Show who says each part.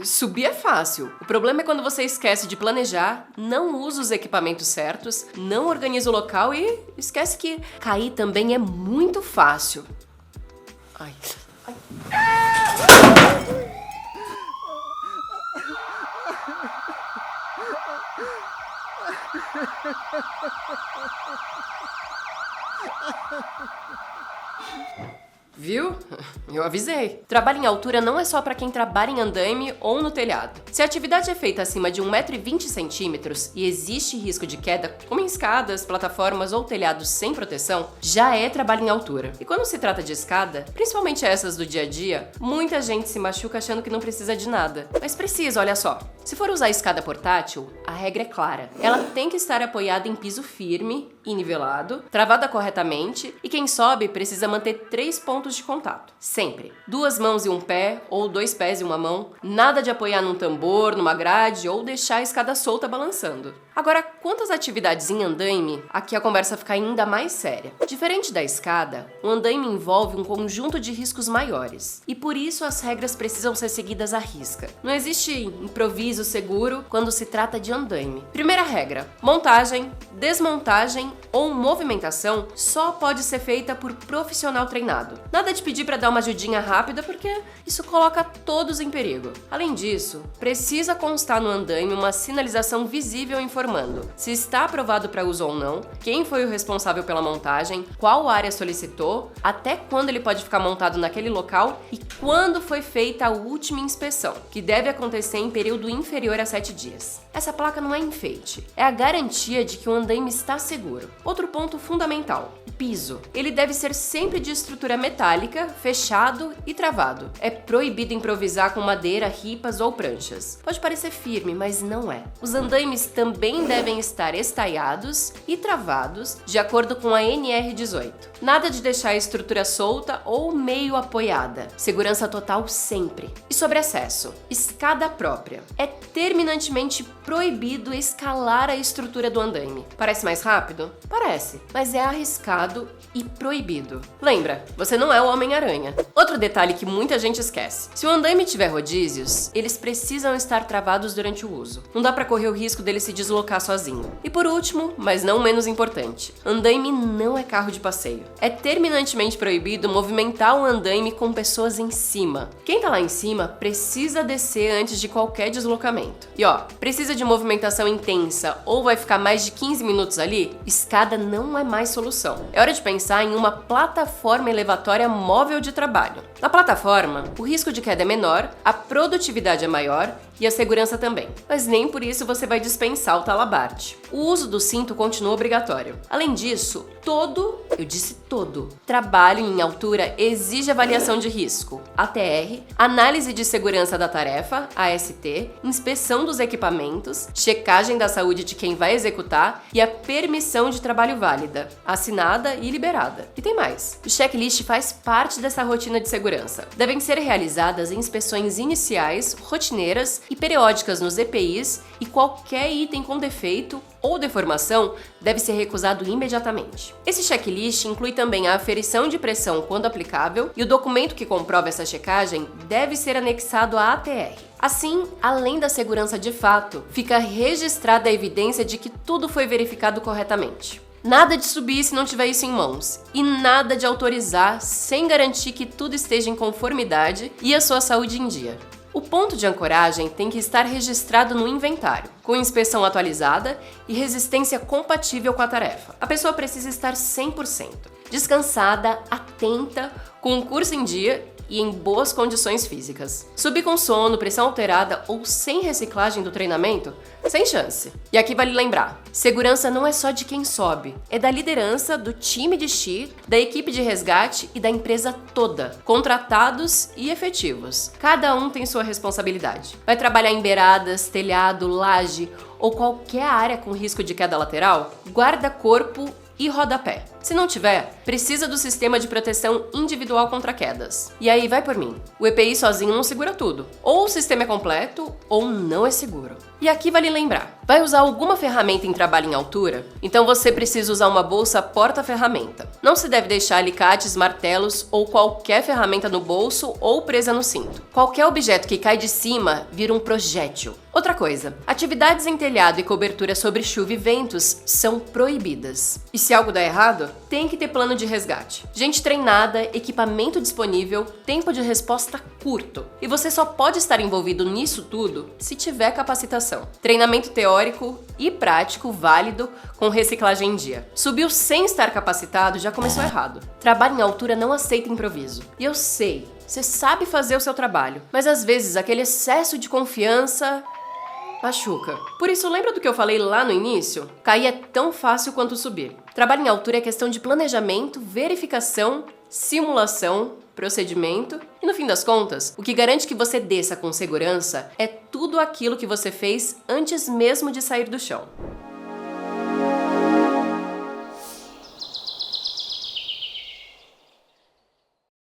Speaker 1: subir é fácil. O problema é quando você esquece de planejar, não usa os equipamentos certos, não organiza o local e esquece que cair também é muito fácil. Ai. Viu? Eu avisei. Trabalho em altura não é só para quem trabalha em andaime ou no telhado. Se a atividade é feita acima de 1,20 m e existe risco de queda, como em escadas, plataformas ou telhados sem proteção, já é trabalho em altura. E quando se trata de escada, principalmente essas do dia a dia, muita gente se machuca achando que não precisa de nada. Mas precisa, olha só. Se for usar escada portátil, a regra é clara. Ela tem que estar apoiada em piso firme e nivelado, travada corretamente, e quem sobe precisa manter 3 pontos de contato. Sempre. 2 mãos e um pé, ou 2 pés e uma mão. Nada de apoiar num tambor, numa grade, ou deixar a escada solta balançando. Agora, quanto às atividades em andaime, aqui a conversa fica ainda mais séria. Diferente da escada, o andaime envolve um conjunto de riscos maiores, e por isso as regras precisam ser seguidas à risca. Não existe improviso seguro quando se trata de andaime. Primeira regra: montagem, desmontagem ou movimentação só pode ser feita por profissional treinado. Nada de pedir para dar uma ajudinha rápida, porque isso coloca todos em perigo. Além disso, precisa constar no andaime uma sinalização visível informando se está aprovado para uso ou não, quem foi o responsável pela montagem, qual área solicitou, até quando ele pode ficar montado naquele local e quando foi feita a última inspeção, que deve acontecer em período inferior a 7 dias. Essa placa não é enfeite, é a garantia de que o andaime está seguro. Outro ponto fundamental: o piso. Ele deve ser sempre de estrutura metálica, fechado e travado. É proibido improvisar com madeira, ripas ou pranchas. Pode parecer firme, mas não é. Os andaimes também devem estar estaiados e travados de acordo com a NR18. Nada de deixar a estrutura solta ou meio apoiada. Segurança total sempre. E sobre acesso: escada própria. É terminantemente proibido escalar a estrutura do andaime. Parece mais rápido? Parece, mas é arriscado e proibido. Lembra, você não é o Homem-Aranha. Outro detalhe que muita gente esquece: se o andaime tiver rodízios, eles precisam estar travados durante o uso. Não dá para correr o risco dele se deslocar sozinho. E por último, mas não menos importante, andaime não é carro de passeio. É terminantemente proibido movimentar o andaime com pessoas em cima. Quem tá lá em cima precisa descer antes de qualquer deslocamento. E ó, precisa de movimentação intensa ou vai ficar mais de 15 minutos ali? Escada não é mais solução. É hora de pensar em uma plataforma elevatória móvel de trabalho. Na plataforma, o risco de queda é menor, a produtividade é maior e a segurança também. Mas nem por isso você vai dispensar o talabarte. O uso do cinto continua obrigatório. Além disso, todo trabalho em altura exige avaliação de risco, ATR, análise de segurança da tarefa, AST, inspeção dos equipamentos, checagem da saúde de quem vai executar e a permissão de trabalho válida, assinada e liberada. E tem mais. O checklist faz parte dessa rotina de segurança. Devem ser realizadas inspeções iniciais, rotineiras e periódicas nos EPIs, e qualquer item com defeito ou deformação deve ser recusado imediatamente. Esse checklist inclui também a aferição de pressão quando aplicável, e o documento que comprova essa checagem deve ser anexado à ATR. Assim, além da segurança de fato, fica registrada a evidência de que tudo foi verificado corretamente. Nada de subir se não tiver isso em mãos, e nada de autorizar sem garantir que tudo esteja em conformidade e a sua saúde em dia. O ponto de ancoragem tem que estar registrado no inventário, com inspeção atualizada e resistência compatível com a tarefa. A pessoa precisa estar 100% descansada, atenta, com o curso em dia e em boas condições físicas. Subir com sono, pressão alterada ou sem reciclagem do treinamento? Sem chance. E aqui vale lembrar, segurança não é só de quem sobe, é da liderança, do time de SHI, da equipe de resgate e da empresa toda, contratados e efetivos. Cada um tem sua responsabilidade. Vai trabalhar em beiradas, telhado, laje ou qualquer área com risco de queda lateral? Guarda-corpo e rodapé. Se não tiver, precisa do sistema de proteção individual contra quedas. E aí vai por mim, o EPI sozinho não segura tudo. Ou o sistema é completo, ou não é seguro. E aqui vale lembrar, Vai usar alguma ferramenta em trabalho em altura? Então você precisa usar uma bolsa porta-ferramenta. Não se deve deixar alicates, martelos ou qualquer ferramenta no bolso ou presa no cinto. Qualquer objeto que cai de cima vira um projétil. Outra coisa, atividades em telhado e cobertura sobre chuva e ventos são proibidas. E se algo der errado, tem que ter plano de resgate. Gente treinada, equipamento disponível, tempo de resposta curto. E você só pode estar envolvido nisso tudo se tiver capacitação. Treinamento teórico e prático válido com reciclagem em dia. Subiu sem estar capacitado já começou errado. Trabalho em altura não aceita improviso. E eu sei, você sabe fazer o seu trabalho, mas às vezes aquele excesso de confiança machuca. Por isso, lembra do que eu falei lá no início? Cair é tão fácil quanto subir. Trabalho em altura é questão de planejamento, verificação, simulação, procedimento e, no fim das contas, o que garante que você desça com segurança é tudo aquilo que você fez antes mesmo de sair do chão.